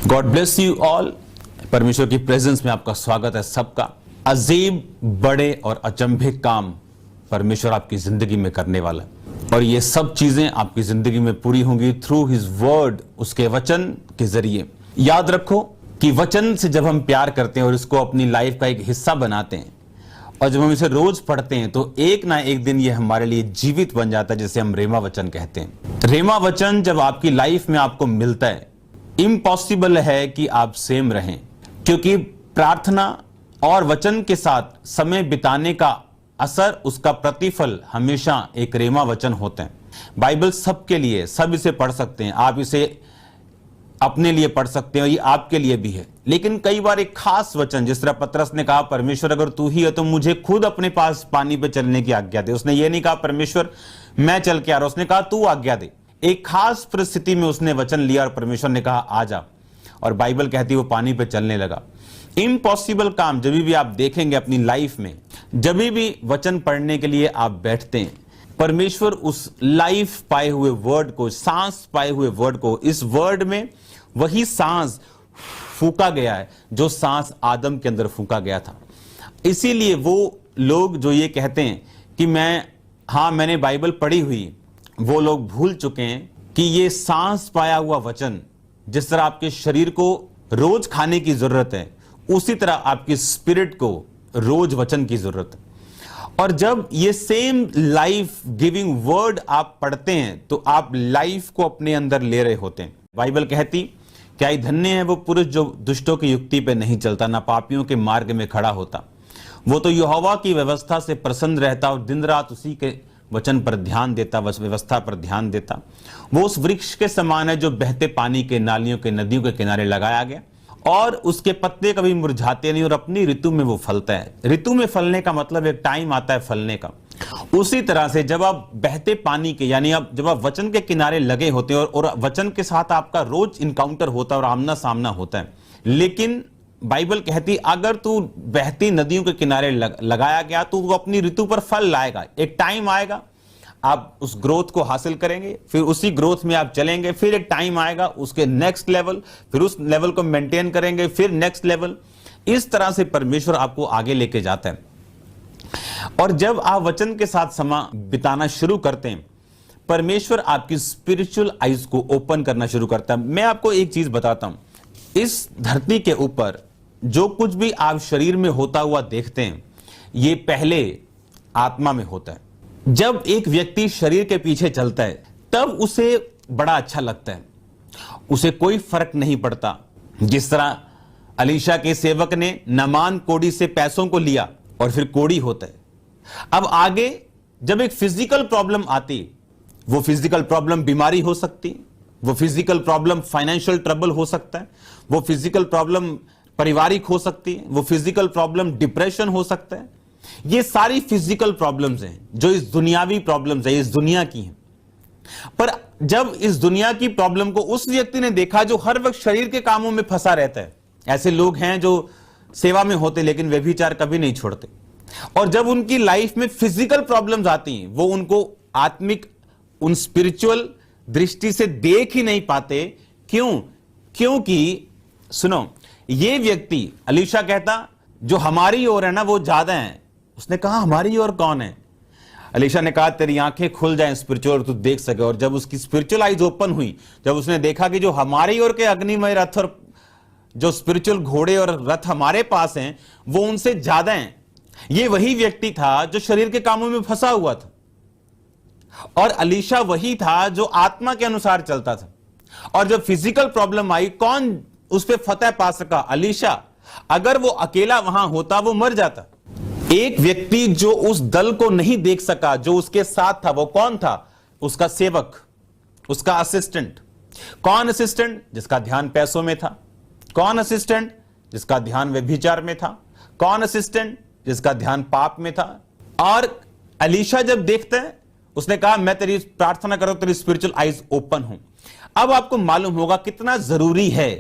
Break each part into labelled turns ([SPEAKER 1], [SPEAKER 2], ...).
[SPEAKER 1] God bless you all. परमेश्वर की presence में आपका स्वागत है सबका। अजीब, बड़े और अचंभित काम परमेश्वर आपकी जिंदगी में करने वाला है और ये सब चीजें आपकी जिंदगी में पूरी होंगी थ्रू हिज वर्ड, उसके वचन के जरिए। याद रखो कि वचन से जब हम प्यार करते हैं और इसको अपनी लाइफ का एक हिस्सा बनाते हैं और जब हम इसे रोज पढ़ते हैं तो एक ना एक दिन ये हमारे लिए जीवित बन जाता है, जिसे हम रेमा वचन कहते हैं। रेमा वचन जब आपकी लाइफ में आपको मिलता है, इम्पॉसिबल है कि आप सेम रहें, क्योंकि प्रार्थना और वचन के साथ समय बिताने का असर, उसका प्रतिफल हमेशा एक रेमा वचन होते हैं। बाइबल सबके लिए, सब इसे पढ़ सकते हैं, आप इसे अपने लिए पढ़ सकते हैं और ये आपके लिए भी है। लेकिन कई बार एक खास वचन, जिस तरह पतरस ने कहा, परमेश्वर अगर तू ही है तो मुझे खुद अपने पास पानी पे चलने की आज्ञा दे। उसने ये नहीं कहा परमेश्वर मैं चल के आ रहा, उसने कहा तू आज्ञा दे। एक खास परिस्थिति में उसने वचन लिया और परमेश्वर ने कहा आ जा, और बाइबल कहती है वो पानी पे चलने लगा। इम्पॉसिबल काम जब भी आप देखेंगे अपनी लाइफ में, जब भी वचन पढ़ने के लिए आप बैठते हैं, परमेश्वर उस लाइफ पाए हुए वर्ड को, सांस पाए हुए वर्ड को, इस वर्ड में वही सांस फूका गया है जो सांस आदम के अंदर फूका गया था। इसीलिए वो लोग जो ये कहते हैं कि मैंने बाइबल पढ़ी हुई, वो लोग भूल चुके हैं कि ये सांस पाया हुआ वचन, जिस तरह आपके शरीर को रोज खाने की जरूरत है, उसी तरह आपकी स्पिरिट को रोज वचन की जरूरत है। और जब ये सेम लाइफ गिविंग वर्ड आप पढ़ते हैं तो आप लाइफ को अपने अंदर ले रहे होते हैं। बाइबल कहती क्या ही धन्य है वो पुरुष जो दुष्टों की युक्ति पे नहीं चलता, ना पापियों के मार्ग में खड़ा होता। वो तो यहोवा की व्यवस्था से प्रसन्न रहता और दिन रात उसी के वचन पर ध्यान देता, व्यवस्था पर ध्यान देता। वो उस वृक्ष के समान है जो बहते पानी के, नालियों के, नदियों के किनारे लगाया गया और उसके पत्ते कभी मुरझाते नहीं और अपनी ऋतु में वो फलता है। ऋतु में फलने का मतलब एक टाइम आता है फलने का। उसी तरह से जब आप बहते पानी के, यानी आप जब आप वचन के किनारे लगे होते हैं और वचन के साथ आपका रोज इनकाउंटर होता है और आमना सामना होता है, लेकिन बाइबल कहती अगर तू बहती नदियों के किनारे लगाया गया तो वो अपनी ऋतु पर फल लाएगा। एक टाइम आएगा आप उस ग्रोथ को हासिल करेंगे, फिर उसी ग्रोथ में आप चलेंगे, फिर एक टाइम आएगा उसके नेक्स्ट लेवल, फिर उस लेवल को मेंटेन करेंगे, फिर नेक्स्ट लेवल। इस तरह से परमेश्वर आपको आगे लेके जाता है। और जब आप वचन के साथ समय बिताना शुरू करते हैं, परमेश्वर आपकी स्पिरिचुअल आइज को ओपन करना शुरू करता है। मैं आपको एक चीज बताता हूं, इस धरती के ऊपर जो कुछ भी आप शरीर में होता हुआ देखते हैं, ये पहले आत्मा में होता है। जब एक व्यक्ति शरीर के पीछे चलता है तब उसे बड़ा अच्छा लगता है, उसे कोई फर्क नहीं पड़ता। जिस तरह अलीशा के सेवक ने नामान कोड़ी से पैसों को लिया और फिर कोड़ी होता है। अब आगे जब एक फिजिकल प्रॉब्लम आती, वो फिजिकल प्रॉब्लम बीमारी हो सकती, वो फिजिकल प्रॉब्लम फाइनेंशियल ट्रबल हो सकता है, वो फिजिकल प्रॉब्लम पारिवारिक हो सकती है, वो फिजिकल प्रॉब्लम डिप्रेशन हो सकता है। ये सारी फिजिकल प्रॉब्लम्स हैं जो इस दुनियावी प्रॉब्लम्स है, इस दुनिया की हैं। पर जब इस दुनिया की प्रॉब्लम को उस व्यक्ति ने देखा जो हर वक्त शरीर के कामों में फंसा रहता है, ऐसे लोग हैं जो सेवा में होते लेकिन व्यभिचार कभी नहीं छोड़ते, और जब उनकी लाइफ में फिजिकल प्रॉब्लम्स आती हैं वो उनको आत्मिक, उन स्पिरिचुअल दृष्टि से देख ही नहीं पाते। क्यों? क्योंकि सुनो, ये व्यक्ति अलीशा कहता जो हमारी ओर है ना वो ज्यादा है। उसने कहा हमारी ओर कौन है? अलीशा ने कहा तेरी आंखें खुल जाएं स्पिरिचुअल, तू देख सके। और जब उसकी स्पिरिचुअल आइज ओपन हुई, जब उसने देखा कि जो हमारी ओर के अग्निमय रथ और जो स्पिरिचुअल घोड़े और रथ हमारे पास हैं वो उनसे ज्यादा हैं। ये वही व्यक्ति था जो शरीर के कामों में फंसा हुआ था, और अलीशा वही था जो आत्मा के अनुसार चलता था। और जब फिजिकल प्रॉब्लम आई, कौन उस पर फतेह पा सका? अलीशा। अगर वो अकेला वहां होता वो मर जाता। एक व्यक्ति जो उस दल को नहीं देख सका, जो उसके साथ था, वो कौन था? उसका सेवक, उसका असिस्टेंट। कौन असिस्टेंट? जिसका ध्यान पैसों में था। कौन असिस्टेंट? जिसका ध्यान व्यभिचार में था। कौन असिस्टेंट? जिसका ध्यान पाप में था। और अलीशा जब देखते हैं, उसने कहा मैं तेरी प्रार्थना करूं तेरी स्पिरिचुअल आइज ओपन हो। अब आपको मालूम होगा कितना जरूरी है,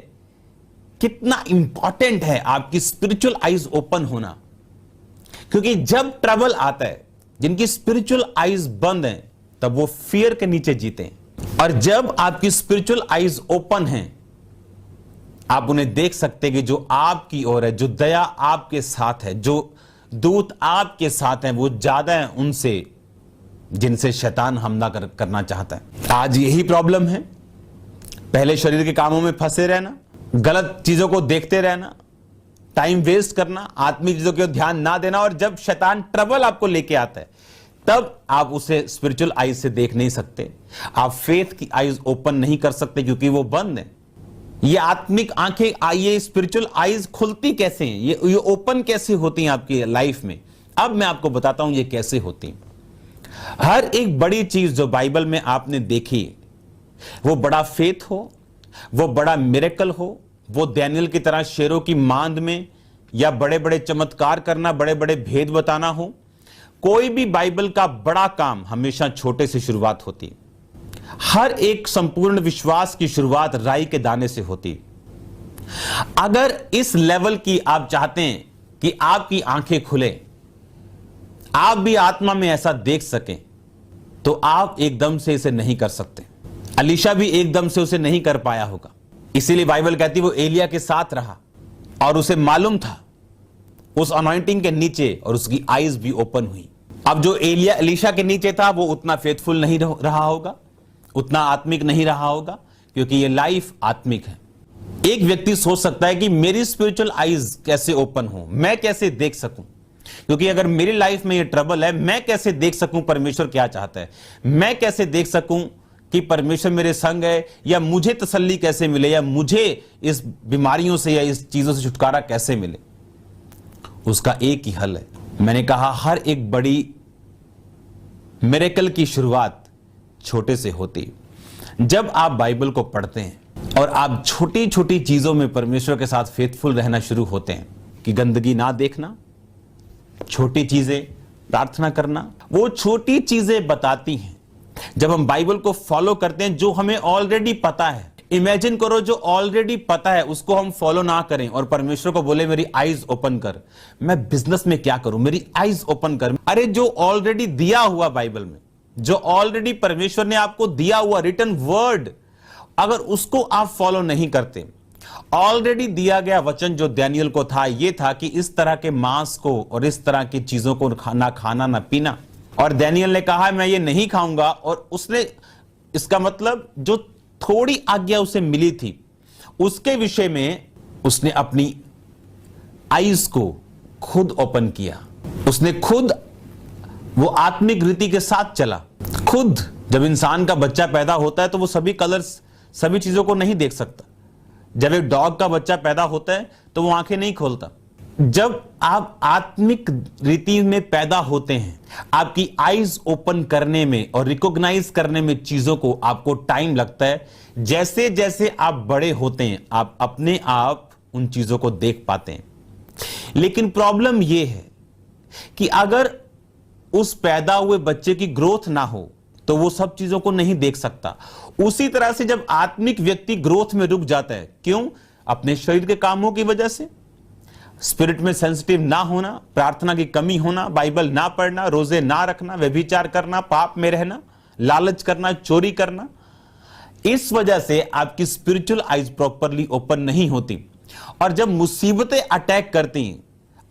[SPEAKER 1] कितना इंपॉर्टेंट है आपकी स्पिरिचुअल आइज ओपन होना। क्योंकि जब ट्रबल आता है, जिनकी स्पिरिचुअल आइज बंद है, तब वो फियर के नीचे जीते हैं। और जब आपकी स्पिरिचुअल आइज ओपन है आप उन्हें देख सकते हैं कि जो आपकी ओर है, जो दया आपके साथ है, जो दूत आपके साथ हैं, वो ज्यादा है उनसे जिनसे शैतान हमला करना चाहता है। आज यही प्रॉब्लम है, पहले शरीर के कामों में फंसे रहना, गलत चीजों को देखते रहना, टाइम वेस्ट करना, आत्मिक चीजों के ध्यान ना देना, और जब शैतान ट्रबल आपको लेके आता है तब आप उसे स्पिरिचुअल आईज से देख नहीं सकते, आप फेथ की आईज ओपन नहीं कर सकते क्योंकि वो बंद है। ये आत्मिक आंखें, ये स्पिरिचुअल आईज खुलती कैसे हैं, ये ओपन कैसे होती हैं आपकी लाइफ में? अब मैं आपको बताता हूं ये कैसे होती हैं। हर एक बड़ी चीज जो बाइबल में आपने देखी, वो बड़ा फेथ हो, वो बड़ा मिरेकल हो, वो दानियल की तरह शेरों की मांद में या बड़े बड़े चमत्कार करना, बड़े बड़े भेद बताना हो, कोई भी बाइबल का बड़ा काम हमेशा छोटे से शुरुआत होती है। हर एक संपूर्ण विश्वास की शुरुआत राई के दाने से होती है। अगर इस लेवल की आप चाहते हैं कि आपकी आंखें खुले, आप भी आत्मा में ऐसा देख सकें, तो आप एकदम से इसे नहीं कर सकते। अलीशा भी एकदम से उसे नहीं कर पाया होगा, इसीलिए बाइबल कहती है वो एलिया के साथ रहा और उसे मालूम था उस अनॉइंटिंग के नीचे, और उसकी आईज भी ओपन हुई। अब जो एलिया अलीशा के नीचे था वो उतना फेथफुल नहीं रहा होगा, उतना आत्मिक नहीं रहा होगा, क्योंकि ये लाइफ आत्मिक है। एक व्यक्ति सोच सकता है कि मेरी स्पिरिचुअल आईज कैसे ओपन हो, मैं कैसे देख सकूं, क्योंकि अगर मेरी लाइफ में ये ट्रबल है, मैं कैसे देख सकूं परमेश्वर क्या चाहता है, मैं कैसे देख सकूं कि परमेश्वर मेरे संग है, या मुझे तसल्ली कैसे मिले, या मुझे इस बीमारियों से या इस चीजों से छुटकारा कैसे मिले। उसका एक ही हल है। मैंने कहा हर एक बड़ी मिरेकल की शुरुआत छोटे से होती है। जब आप बाइबल को पढ़ते हैं और आप छोटी छोटी चीजों में परमेश्वर के साथ फेथफुल रहना शुरू होते हैं, कि गंदगी ना देखना, छोटी चीजें प्रार्थना करना, वो छोटी चीजें बताती हैं। जब हम बाइबल को फॉलो करते हैं, जो हमें ऑलरेडी पता है, इमेजिन करो जो ऑलरेडी पता है उसको हम फॉलो ना करें और परमेश्वर को बोले मेरी आईज ओपन कर, मैं बिजनेस में क्या करूं, मेरी आईज ओपन कर। अरे जो ऑलरेडी दिया हुआ बाइबल में, जो ऑलरेडी परमेश्वर ने आपको दिया हुआ रिटन वर्ड, अगर उसको आप फॉलो नहीं करते, ऑलरेडी दिया गया वचन जो दानियल को था, यह था कि इस तरह के मांस को और इस तरह की चीजों को ना खाना ना पीना, और दानियल ने कहा मैं ये नहीं खाऊंगा, और उसने, इसका मतलब जो थोड़ी आज्ञा उसे मिली थी उसके विषय में उसने अपनी आईज को खुद ओपन किया, उसने खुद वो आत्मिक रीति के साथ चला। खुद जब इंसान का बच्चा पैदा होता है तो वो सभी कलर्स, सभी चीजों को नहीं देख सकता। जब एक डॉग का बच्चा पैदा होता है तो वो आंखें नहीं खोलता। जब आप आत्मिक रीति में पैदा होते हैं, आपकी आईज ओपन करने में और रिकॉग्नाइज करने में चीजों को आपको टाइम लगता है। जैसे जैसे आप बड़े होते हैं, आप अपने आप उन चीजों को देख पाते हैं। लेकिन प्रॉब्लम यह है कि अगर उस पैदा हुए बच्चे की ग्रोथ ना हो तो वो सब चीजों को नहीं देख सकता। उसी तरह से जब आत्मिक व्यक्ति ग्रोथ में रुक जाता है, क्यों? अपने शरीर के कामों की वजह से, स्पिरिट में सेंसिटिव ना होना, प्रार्थना की कमी होना, बाइबल ना पढ़ना, रोजे ना रखना, व्यभिचार करना, पाप में रहना, लालच करना, चोरी करना, इस वजह से आपकी स्पिरिचुअल आईज प्रॉपरली ओपन नहीं होती। और जब मुसीबतें अटैक करती हैं,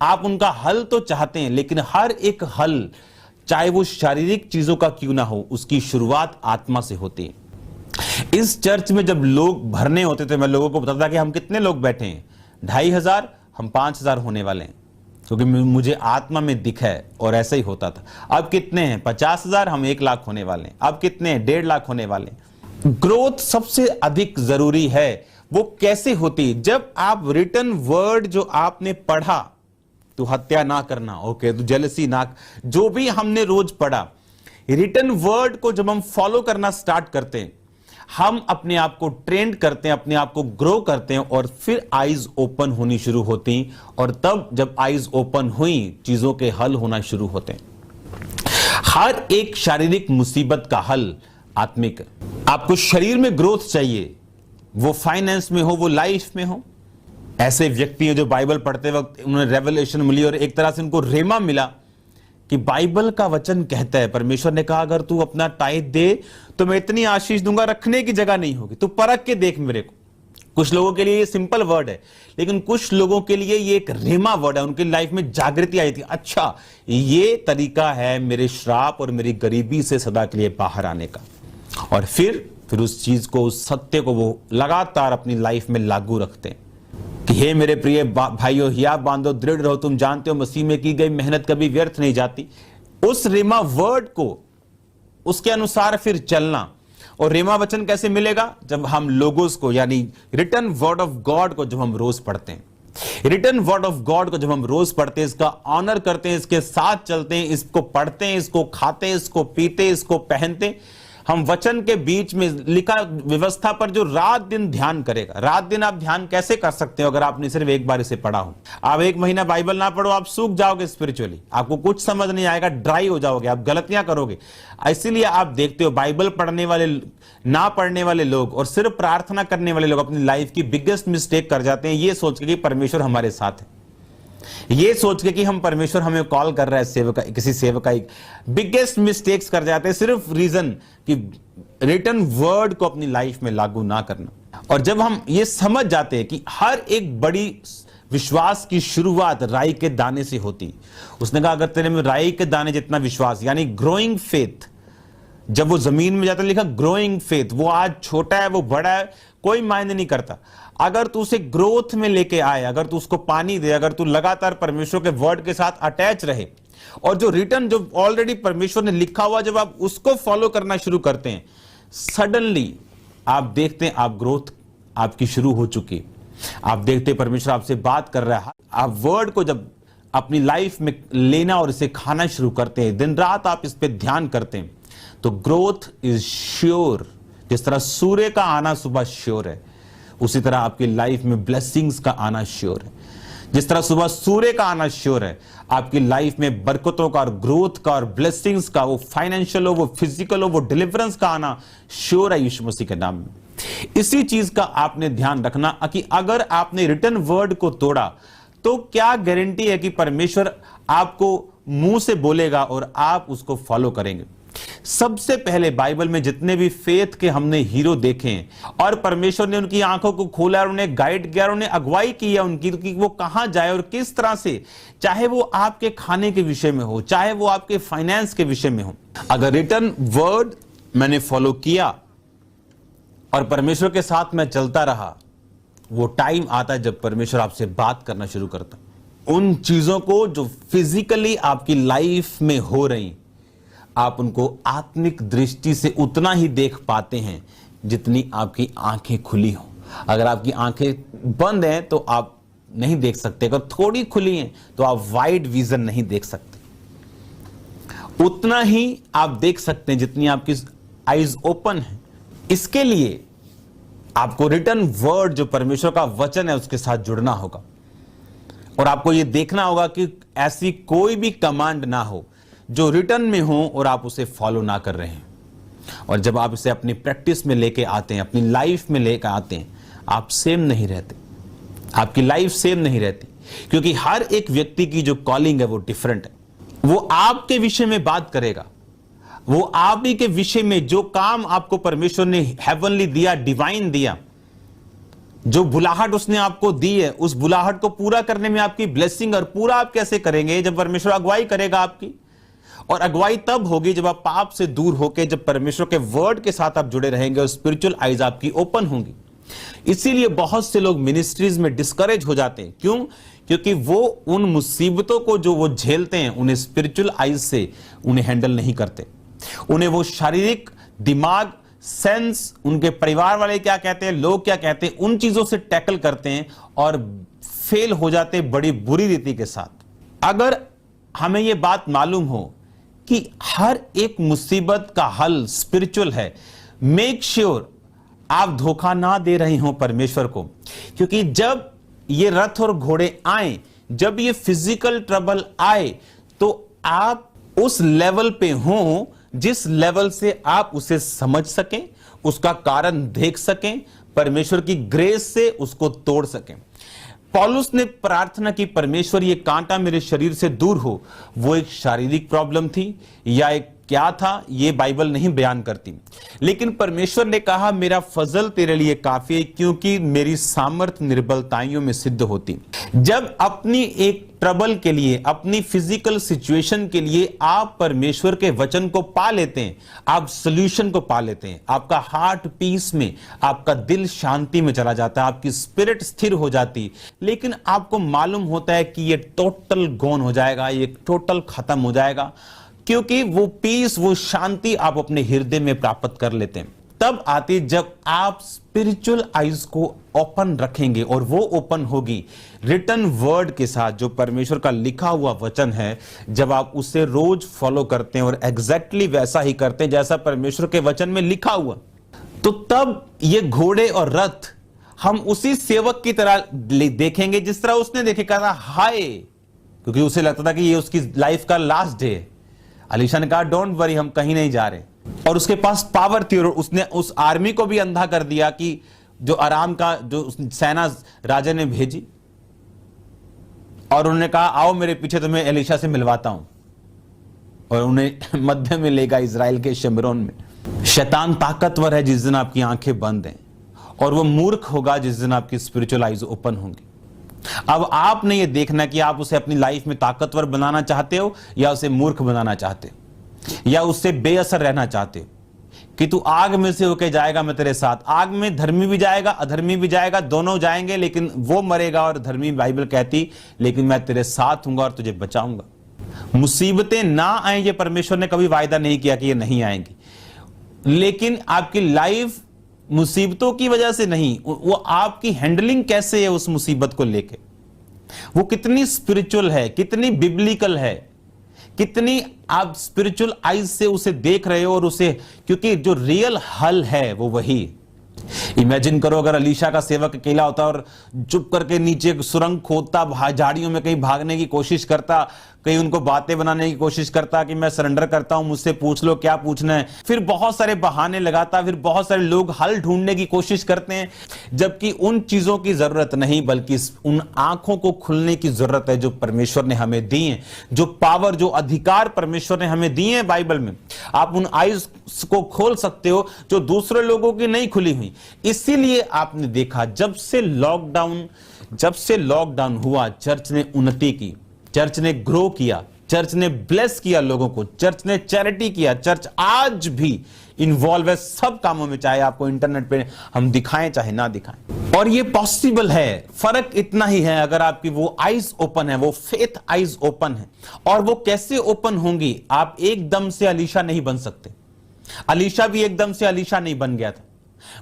[SPEAKER 1] आप उनका हल तो चाहते हैं, लेकिन हर एक हल, चाहे वो शारीरिक चीजों का क्यों ना हो, उसकी शुरुआत आत्मा से होती है। इस चर्च में जब लोग भरने होते थे, मैं लोगों को बताता था कि हम कितने लोग बैठे हैं, 2500, हम 5000 होने वाले हैं, क्योंकि मुझे आत्मा में दिखा है। और ऐसा ही होता था। अब कितने हैं? 50,000, हम 1 लाख होने वाले हैं। अब कितने हैं? 1.5 लाख होने वाले हैं। ग्रोथ सबसे अधिक जरूरी है। वो कैसे होती? जब आप रिटन वर्ड जो आपने पढ़ा, तू हत्या ना करना, ओके, तू जेलसी ना, जो भी हमने रोज पढ़ा, रिटन वर्ड को जब हम फॉलो करना स्टार्ट करते हैं, हम अपने आप को ट्रेंड करते हैं, अपने आप को ग्रो करते हैं, और फिर आईज ओपन होनी शुरू होती। और तब जब आईज ओपन हुई, चीजों के हल होना शुरू होते हैं। हर एक शारीरिक मुसीबत का हल आत्मिक है। आपको शरीर में ग्रोथ चाहिए, वो फाइनेंस में हो, वो लाइफ में हो। ऐसे व्यक्ति हैं जो बाइबल पढ़ते वक्त उन्हें रेवलेशन मिली और एक तरह से उनको रेमा मिला कि बाइबल का वचन कहता है, परमेश्वर ने कहा अगर तू अपना टाइट दे तो मैं इतनी आशीष दूंगा, रखने की जगह नहीं होगी, तू परख के देख मेरे को, कुछ लोगों के लिए ये सिंपल वर्ड है, लेकिन कुछ लोगों के लिए ये एक रेमा वर्ड है। उनकी लाइफ में जागृति आई थी, अच्छा ये तरीका है मेरे श्राप और मेरी गरीबी से सदा के लिए बाहर आने का। और फिर उस चीज को, उस सत्य को वो लगातार अपनी लाइफ में लागू रखते हैं कि हे मेरे प्रिय भाइयों, हिया बांधो, दृढ़ रहो, तुम जानते हो मसीह में की गई मेहनत कभी व्यर्थ नहीं जाती। उस रेमा वर्ड को, उसके अनुसार फिर चलना। और रेमा वचन कैसे मिलेगा? जब हम लोगोस को, यानी रिटन वर्ड ऑफ गॉड को जब हम रोज पढ़ते हैं। रिटन वर्ड ऑफ गॉड को जब हम रोज पढ़ते हैं, इसका ऑनर करते हैं, इसके साथ चलते हैं, इसको पढ़ते हैं, इसको खाते हैं, इसको पीते हैं, इसको पहनते हैं, हम वचन के बीच में लिखा व्यवस्था पर जो रात दिन ध्यान करेगा। रात दिन आप ध्यान कैसे कर सकते हो अगर आपने सिर्फ एक बार इसे पढ़ा हो? आप एक महीना बाइबल ना पढ़ो, आप सूख जाओगे स्पिरिचुअली, आपको कुछ समझ नहीं आएगा, ड्राई हो जाओगे, आप गलतियां करोगे। इसीलिए आप देखते हो बाइबल पढ़ने वाले, ना पढ़ने वाले लोग और सिर्फ प्रार्थना करने वाले लोग अपनी लाइफ की बिगेस्ट मिस्टेक कर जाते हैं, ये सोच के कि परमेश्वर हमारे साथ है, ये सोच के कि हम परमेश्वर हमें कॉल कर रहा है सेवका, किसी सेवकाई। बिगेस्ट मिस्टेक्स कर जाते हैं सिर्फ रीजन कि रिटन वर्ड को अपनी लाइफ में लागू ना करना। और जब हम ये समझ जाते हैं कि हर एक बड़ी विश्वास की शुरुआत राई के दाने से होती, उसने कहा अगर तेरे में राई के दाने जितना विश्वास, यानी ग्रोइंग फेथ, जब वो जमीन में जाता, लिखा ग्रोइंग फेथ, वो आज छोटा है वो बड़ा है कोई मायने नहीं करता। अगर तू उसे ग्रोथ में लेके आए, अगर तू उसको पानी दे, अगर तू लगातार परमेश्वर के वर्ड के साथ अटैच रहे, और जो रिटर्न, जो ऑलरेडी परमेश्वर ने लिखा हुआ, जब आप उसको फॉलो करना शुरू करते हैं, सडनली आप देखते हैं आप ग्रोथ आपकी शुरू हो चुकी। आप देखते हैं परमेश्वर आपसे बात कर रहा है। आप वर्ड को जब अपनी लाइफ में लेना और इसे खाना शुरू करते हैं, दिन रात आप इस पे ध्यान करते हैं, तो ग्रोथ इज श्योर। जिस तरह सूर्य का आना सुबह श्योर है, उसी तरह आपकी लाइफ में ब्लेसिंग्स का आना श्योर है। जिस तरह सुबह सूर्य का आना श्योर है, आपकी लाइफ में बरकतों का और ग्रोथ का और ब्लेसिंग्स का, वो फाइनेंशियल हो, वो फिजिकल हो, वो डिलीवरेंस का आना श्योर है यीशु मसीह के नाम में। इसी चीज का आपने ध्यान रखना कि अगर आपने रिटन वर्ड को तोड़ा तो क्या गारंटी है कि परमेश्वर आपको मुंह से बोलेगा और आप उसको फॉलो करेंगे। सबसे पहले बाइबल में जितने भी फेथ के हमने हीरो देखे हैं और परमेश्वर ने उनकी आंखों को खोला और उन्हें गाइड किया और उन्हें अगुवाई किया उनकी, कि वो कहां जाए और किस तरह से, चाहे वो आपके खाने के विषय में हो, चाहे वो आपके फाइनेंस के विषय में हो, अगर रिटन वर्ड मैंने फॉलो किया और परमेश्वर के साथ मैं चलता रहा, वो टाइम आता है जब परमेश्वर आपसे बात करना शुरू करता है। उन चीजों को जो फिजिकली आपकी लाइफ में हो रही, आप उनको आत्मिक दृष्टि से उतना ही देख पाते हैं जितनी आपकी आंखें खुली हो। अगर आपकी आंखें बंद हैं तो आप नहीं देख सकते, अगर थोड़ी खुली हैं तो आप वाइड विजन नहीं देख सकते। उतना ही आप देख सकते हैं जितनी आपकी आईज ओपन है। इसके लिए आपको रिटन वर्ड, जो परमेश्वर का वचन है, उसके साथ जुड़ना होगा और आपको यह देखना होगा कि ऐसी कोई भी कमांड ना हो जो रिटर्न में हो और आप उसे फॉलो ना कर रहे हैं। और जब आप इसे अपनी प्रैक्टिस में लेके आते हैं, अपनी लाइफ में लेकर आते हैं, आप सेम नहीं रहते, आपकी लाइफ सेम नहीं रहती, क्योंकि हर एक व्यक्ति की जो कॉलिंग है वो डिफरेंट है। वो आपके विषय में बात करेगा, वो आप ही के विषय में जो काम आपको परमेश्वर ने हेवनली दिया, डिवाइन दिया, जो बुलाहट उसने आपको दी है, उस बुलाहट को पूरा करने में आपकी ब्लेसिंग, और पूरा आप कैसे करेंगे? जब परमेश्वर अगुवाई करेगा आपकी, और अगुवाई तब होगी जब आप पाप से दूर होकर, जब परमेश्वर के वर्ड के साथ आप जुड़े रहेंगे और स्पिरिचुअल आईज आपकी ओपन होंगी। इसीलिए बहुत से लोग मिनिस्ट्रीज में डिस्करेज हो जाते हैं। क्यों? क्योंकि वो उन मुसीबतों को जो वो झेलते हैं, उन्हें स्पिरिचुअल आईज से उन्हें हैंडल नहीं करते। उन्हें वो शारीरिक, दिमाग, सेंस, उनके परिवार वाले क्या कहते हैं, लोग क्या कहते हैं, उन चीजों से टैकल करते हैं और फेल हो जाते हैं बड़ी बुरी रीति के साथ। अगर हमें यह बात मालूम हो कि हर एक मुसीबत का हल स्पिरिचुअल है, मेक श्योर आप धोखा ना दे रहे हो परमेश्वर को। क्योंकि जब ये रथ और घोड़े आए, जब ये फिजिकल ट्रबल आए, तो आप उस लेवल पे हो जिस लेवल से आप उसे समझ सकें, उसका कारण देख सकें, परमेश्वर की ग्रेस से उसको तोड़ सकें। पौलुस ने प्रार्थना की, परमेश्वर ये कांटा मेरे शरीर से दूर हो। वो एक शारीरिक प्रॉब्लम थी या एक क्या था ये बाइबल नहीं बयान करती, लेकिन परमेश्वर ने कहा मेरा फजल तेरे लिए काफी है क्योंकि मेरी सामर्थ निर्बलताइयों में सिद्ध होती। जब अपनी एक ट्रबल के लिए, अपनी फिजिकल सिचुएशन के लिए आप परमेश्वर के वचन को पा लेते हैं, आप सॉल्यूशन को पा लेते हैं, आपका हार्ट पीस में, आपका दिल शांति में चला जाता है, आपकी स्पिरिट स्थिर हो जाती। लेकिन आपको मालूम होता है कि ये टोटल गॉन हो जाएगा, ये टोटल खत्म हो जाएगा, क्योंकि वो पीस, वो शांति आप अपने हृदय में प्राप्त कर लेते हैं। तब आती जब आप स्पिरिचुअल आइज को ओपन रखेंगे, और वो ओपन होगी रिटन वर्ड के साथ, जो परमेश्वर का लिखा हुआ वचन है। जब आप उसे रोज फॉलो करते हैं और एग्जैक्टली वैसा ही करते हैं जैसा परमेश्वर के वचन में लिखा हुआ, तो तब ये घोड़े और रथ हम उसी सेवक की तरह देखेंगे जिस तरह उसने देखे, कहा हाय, क्योंकि उसे लगता था कि ये उसकी लाइफ का लास्ट डे है। अलीशा ने कहा डोंट वरी, हम कहीं नहीं जा रहे, और उसके पास पावर थी, और उसने उस आर्मी को भी अंधा कर दिया कि जो आराम का जो सेना राजा ने भेजी, और उन्होंने कहा आओ मेरे पीछे, तुम्हें एलीशा से मिलवाता हूं, और उन्हें मध्य में ले गया इजराइल के शमरोन में। शैतान ताकतवर है जिस दिन आपकी आंखें बंद हैं, और वो मूर्ख होगा जिस दिन आपकी स्पिरिचुअल आइज ओपन होंगी। अब आपने ये देखना कि आप उसे अपनी लाइफ में ताकतवर बनाना चाहते हो, या उसे मूर्ख बनाना चाहते हो, या उससे बेअसर रहना चाहते हो कि तू आग में से होके जाएगा, मैं तेरे साथ। आग में धर्मी भी जाएगा, अधर्मी भी जाएगा, दोनों जाएंगे, लेकिन वो मरेगा और धर्मी, बाइबल कहती, लेकिन मैं तेरे साथ हूंगा और तुझे बचाऊंगा। मुसीबतें ना आए, ये परमेश्वर ने कभी वायदा नहीं किया कि ये नहीं आएंगी, लेकिन आपकी लाइफ मुसीबतों की वजह से नहीं, वो आपकी हैंडलिंग कैसे है उस मुसीबत को लेके, वो कितनी स्पिरिचुअल है, कितनी बिब्लिकल है, कितनी आप स्पिरिचुअल आइज से उसे देख रहे हो, और उसे, क्योंकि जो रियल हल है वो वही। इमेजिन करो अगर अलीशा का सेवक अकेला होता और चुप करके नीचे सुरंग खोदता, झाड़ियों में कहीं भागने की कोशिश करता, कहीं उनको बातें बनाने की कोशिश करता कि मैं सरेंडर करता हूं, मुझसे पूछ लो क्या पूछना है, फिर बहुत सारे बहाने लगाता, फिर बहुत सारे लोग हल ढूंढने की कोशिश करते हैं, जबकि उन चीजों की जरूरत नहीं, बल्कि उन आंखों को खुलने की जरूरत है जो परमेश्वर ने हमें दी है, जो पावर, जो अधिकार परमेश्वर ने हमें दिए हैं बाइबल में। आप उन आइज को खोल सकते हो जो दूसरे लोगों की नहीं खुली हुई। इसीलिए आपने देखा जब से लॉकडाउन हुआ, चर्च ने उन्नति की, चर्च ने ग्रो किया, चर्च ने ब्लेस किया लोगों को, चर्च ने चैरिटी किया। चर्च आज भी इन्वॉल्व है सब कामों में, चाहे आपको इंटरनेट पे हम दिखाएं चाहे ना दिखाएं, और ये पॉसिबल है। फर्क इतना ही है अगर आपकी वो आइज ओपन है, वो फेथ आइज ओपन है। और वो कैसे ओपन होंगी? आप एकदम से अलीशा नहीं बन सकते। अलीशा भी एकदम से अलीशा नहीं बन गया था,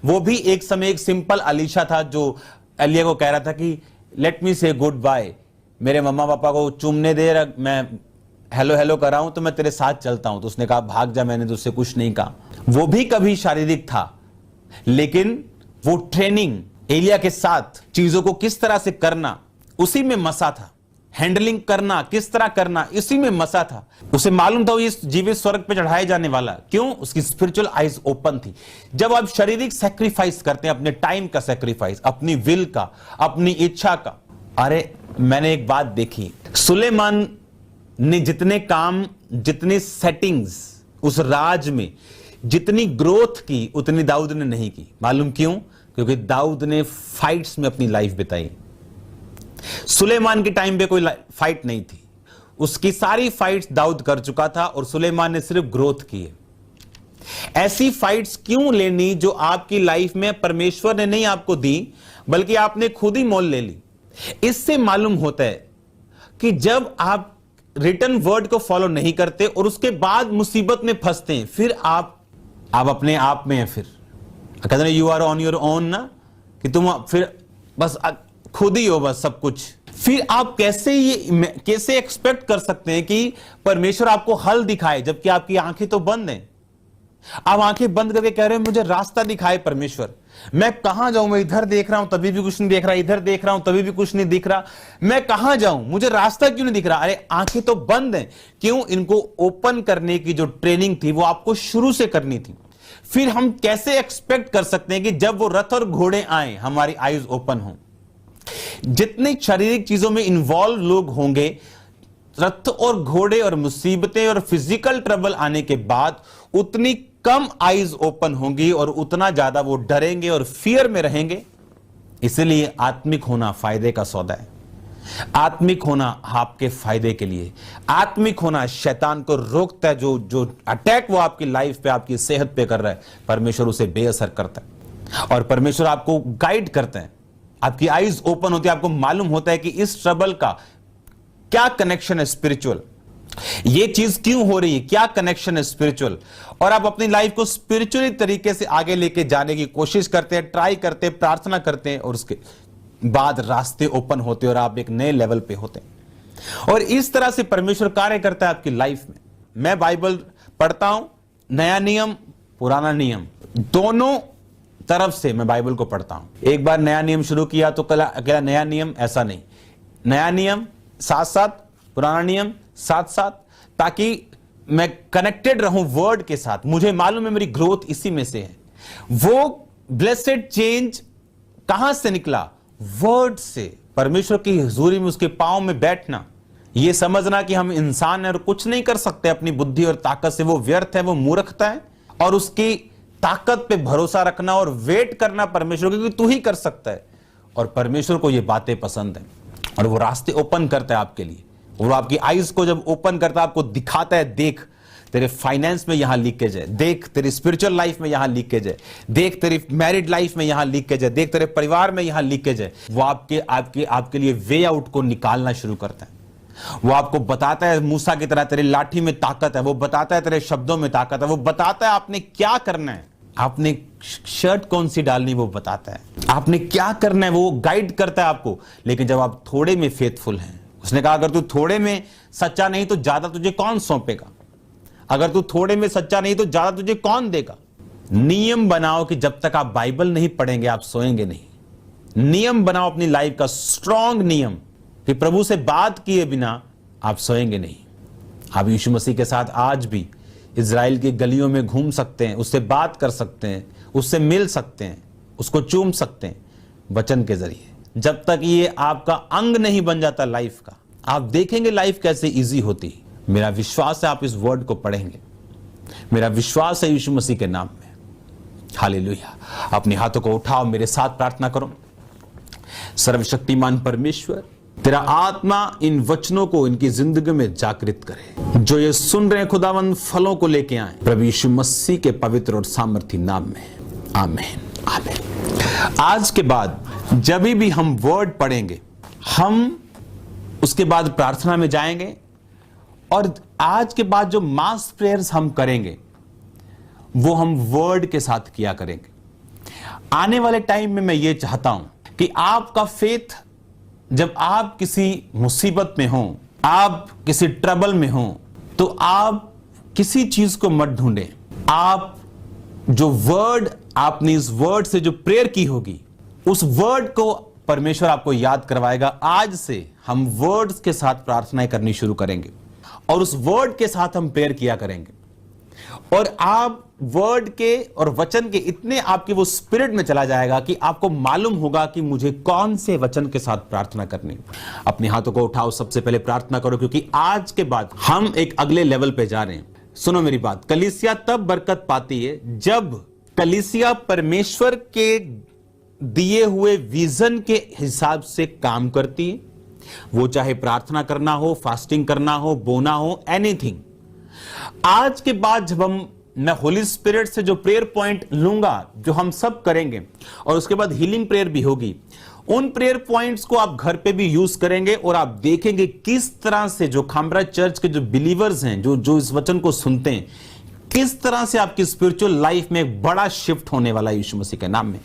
[SPEAKER 1] वो भी एक समय एक सिंपल अलीशा था जो एलिया को कह रहा था कि लेट मी से गुड बाय, मेरे मम्मा पापा को चूमने दे, मैं हेलो हेलो कर रहा हूं तो मैं तेरे साथ चलता हूं। तो उसने कहा भाग जा, मैंने तो उससे कुछ नहीं कहा। वो भी कभी शारीरिक था, लेकिन वो ट्रेनिंग एलिया के साथ चीजों को किस तरह से करना, उसी में मसा था। हैंडलिंग करना, किस तरह करना, इसी में मसा था। उसे मालूम था वो इस जीवित स्वर्ग पे चढ़ाए जाने वाला। क्यों? उसकी स्पिरिचुअल आइज ओपन थी। जब आप शारीरिक सैक्रिफाइस करते हैं, अपने टाइम का सैक्रिफाइस, अपनी विल का, अपनी इच्छा का। अरे मैंने एक बात देखी, सुलेमान ने जितने काम, जितनी सेटिंग्स उस राज में, जितनी ग्रोथ की, उतनी दाऊद ने नहीं की। मालूम क्यों? क्योंकि दाऊद ने फाइट्स में अपनी लाइफ बिताई। सुलेमान के टाइम पे कोई फाइट नहीं थी, उसकी सारी फाइट्स दाऊद कर चुका था, और सुलेमान ने सिर्फ ग्रोथ की है। ऐसी फाइट्स क्यों लेनी जो आपकी लाइफ में परमेश्वर ने नहीं आपको दी, बल्कि आपने खुद ही मोल ले ली। इससे मालूम होता है कि जब आप रिटन वर्ड को फॉलो नहीं करते और उसके बाद मुसीबत में फंसते हैं, फिर आप अपने आप में हैं। फिर कहते हैं you are on your own ना, कि तुम फिर बस खुद ही हो, बस सब कुछ। फिर आप कैसे एक्सपेक्ट कर सकते हैं कि परमेश्वर आपको हल दिखाए, जबकि आपकी आंखें तो बंद हैं। आप आंखें बंद करके कह रहे हैं मुझे रास्ता दिखाए परमेश्वर, मैं कहां जाऊं? मैं इधर देख रहा हूं तभी भी कुछ नहीं देख रहा, इधर देख रहा हूं तभी भी कुछ नहीं दिख रहा, मैं कहां जाऊं? मुझे रास्ता क्यों नहीं दिख रहा? अरे आंखें तो बंद हैं। क्यों? इनको ओपन करने की जो ट्रेनिंग थी वो आपको शुरू से करनी थी। फिर हम कैसे एक्सपेक्ट कर सकते हैं कि जब वो रथ और घोड़े आए, हमारी आईज ओपन हो? जितने शारीरिक चीजों में इन्वॉल्व लोग होंगे, रथ और घोड़े और मुसीबतें और फिजिकल ट्रबल आने के बाद उतनी कम आईज ओपन होंगी और उतना ज्यादा वो डरेंगे और फियर में रहेंगे। इसलिए आत्मिक होना फायदे का सौदा है। आत्मिक होना आपके फायदे के लिए, आत्मिक होना शैतान को रोकता है। जो अटैक वो आपकी लाइफ पे, आपकी सेहत पे कर रहा है, परमेश्वर उसे बेअसर करता है और परमेश्वर आपको गाइड करते हैं। आपकी आईज ओपन होती है, आपको मालूम होता है कि इस ट्रबल का क्या कनेक्शन है स्पिरिचुअल, ये चीज क्यों हो रही है, क्या कनेक्शन है स्पिरिचुअल, और आप अपनी लाइफ को स्पिरिचुअली तरीके से आगे लेके जाने की कोशिश करते हैं, ट्राई करते हैं, प्रार्थना करते हैं, और उसके बाद रास्ते ओपन होते हैं और आप एक नए लेवल पे होते हैं। और इस तरह से परमेश्वर कार्य करता है आपकी लाइफ में। मैं बाइबल पढ़ता हूं, नया नियम, पुराना नियम, दोनों तरफ से मैं बाइबल को पढ़ता हूं। एक बार नया नियम शुरू किया तो अकेला नया नियम, ऐसा नहीं, नया नियम साथ साथ, पुराना नियम साथ साथ, ताकि मैं कनेक्टेड रहूं वर्ड के साथ। मुझे मालूम है मेरी ग्रोथ इसी में से है। वो ब्लेसेड चेंज कहां से निकला? वर्ड से। परमेश्वर की हुजूरी में उसके पांव में बैठना, यह समझना कि हम इंसान हैं और कुछ नहीं कर सकते अपनी बुद्धि और ताकत से, वो व्यर्थ है, वो मूर्खता है, और उसकी ताकत पे भरोसा रखना और वेट करना परमेश्वर, क्योंकि तू ही कर सकता है। और परमेश्वर को ये बातें पसंद है और वो रास्ते ओपन करता है आपके लिए। वो आपकी आईज को जब ओपन करता है, आपको दिखाता है, देख तेरे फाइनेंस में यहां लीकेज है, देख तेरी स्पिरिचुअल लाइफ में यहां लीकेज है, देख तेरी मैरिड लाइफ में यहां लीकेज है, देख तेरे परिवार में यहां लीकेज है। वो आपके लिए वे आउट को निकालना शुरू करता है। वो आपको बताता है मूसा की तरह, तेरी लाठी में ताकत है, वो बताता है तेरे शब्दों में ताकत है, वो बताता है आपने क्या करना है, आपने शर्ट कौन सी डालनी वो बताता है, आपने क्या करना है वो गाइड करता है आपको। लेकिन जब आप थोड़े में फेथफुल हैं, उसने कहा अगर तू थोड़े में सच्चा नहीं तो ज्यादा तुझे कौन सौंपेगा, अगर तू थोड़े में सच्चा नहीं तो ज्यादा तुझे कौन देगा। नियम बनाओ कि जब तक आप बाइबल नहीं पढ़ेंगे आप सोएंगे नहीं। नियम बनाओ अपनी लाइफ का, स्ट्रॉन्ग नियम, कि प्रभु से बात किए बिना आप सोएंगे नहीं। आप यीशु मसीह के साथ आज भी इजराइल की गलियों में घूम सकते हैं, उससे बात कर सकते हैं, उससे मिल सकते हैं, उसको चूम सकते हैं वचन के जरिए। जब तक ये आपका अंग नहीं बन जाता लाइफ का, आप देखेंगे लाइफ कैसे इजी होती है। मेरा विश्वास है आप इस वर्ड को पढ़ेंगे, मेरा विश्वास है यीशु मसीह के नाम में। हालेलुया। अपने हाथों को उठाओ, मेरे साथ प्रार्थना करो। सर्वशक्तिमान परमेश्वर, तेरा आत्मा इन वचनों को इनकी जिंदगी में जागृत करे, जो ये सुन रहे हैं खुदावंद, फलों को लेके आए प्रभु यीशु मसीह के पवित्र और सामर्थी नाम में। आमीन, आमीन। आज के बाद जब भी हम वर्ड पढ़ेंगे, हम उसके बाद प्रार्थना में जाएंगे, और आज के बाद जो मास प्रेयर्स हम करेंगे वो हम वर्ड के साथ किया करेंगे। आने वाले टाइम में मैं ये चाहता हूं कि आपका फेथ, जब आप किसी मुसीबत में हो, आप किसी ट्रबल में हो, तो आप किसी चीज को मत ढूंढें। आप जो वर्ड, आपने इस वर्ड से जो प्रेयर की होगी, उस वर्ड को परमेश्वर आपको याद करवाएगा। आज से हम वर्ड्स के साथ प्रार्थनाएं करनी शुरू करेंगे और उस वर्ड के साथ हम प्रेयर किया करेंगे, और आप वर्ड के और वचन के इतने आपके वो स्पिरिट में चला जाएगा कि आपको मालूम होगा कि मुझे कौन से वचन के साथ प्रार्थना करनी। अपने हाथों को उठाओ, सबसे पहले प्रार्थना करो, क्योंकि आज के बाद हम एक अगले लेवल पे जा रहे हैं। सुनो मेरी बात, कलीसिया तब बरकत पाती है जब कलीसिया परमेश्वर के दिए हुए विजन के हिसाब से काम करती है। वो चाहे प्रार्थना करना हो, फास्टिंग करना हो, बोना हो, एनीथिंग। आज के बाद जब मैं होली स्पिरिट से जो प्रेयर पॉइंट लूंगा, जो हम सब करेंगे, और उसके बाद हीलिंग प्रेयर भी होगी, उन प्रेयर पॉइंट्स को आप घर पे भी यूज करेंगे, और आप देखेंगे किस तरह से जो खामरा चर्च के जो बिलीवर्स हैं, जो इस वचन को सुनते हैं, किस तरह से आपकी स्पिरिचुअल लाइफ में एक बड़ा शिफ्ट होने वाला है यीशु मसीह के नाम में।